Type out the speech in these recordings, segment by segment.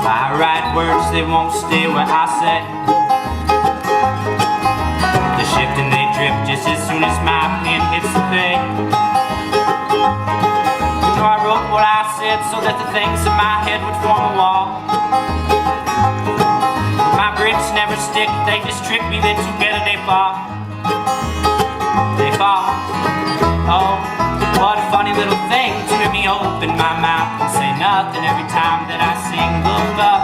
I write words, they won't stay where I say. They shift and they drift just as soon as my pen hits the page. You know I wrote what I said so that the things in my head would form a wall. But my bricks never stick, they just trick me, then together they fall. They fall. Oh, what a funny little thing to hear me open my mouth and say nothing every time that I sing. Look up,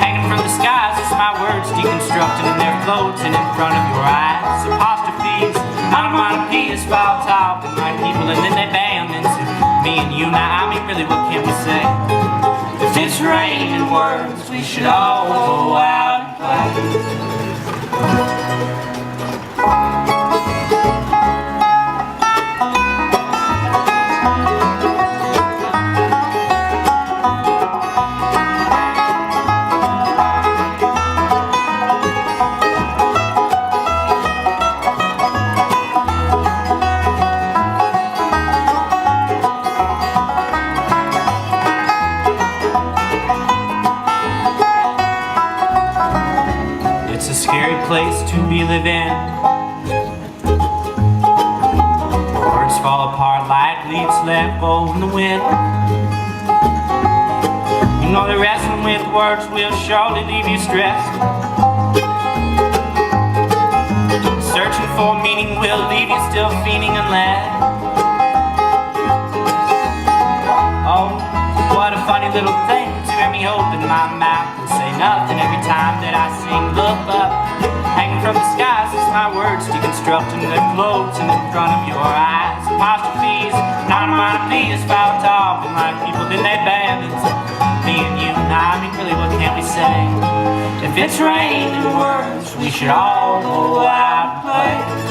hanging from the skies, it's my words deconstructed and they're floating in front of your eyes. Apostrophes, onomatopoeias, foul talking like people, and then they bam into me and you. Now I mean really, what can we say? If it's raining words, we should all go out and play. It's a scary place to be living. Words fall apart like leaves let go in the wind. You know that wrestling with words will surely leave you stressed. Searching for meaning will leave you still fiending unless. Oh, what a funny little thing to hear me open my mouth and say nothing every time that I sing. Look up, hanging from the skies, it's my words deconstructing, they're floating in front of your eyes. Apostrophes, onomatopoeias, foul talking like people, then they bam into me and you. Now I mean really, what can we say? If it's raining words, we should all go out and play.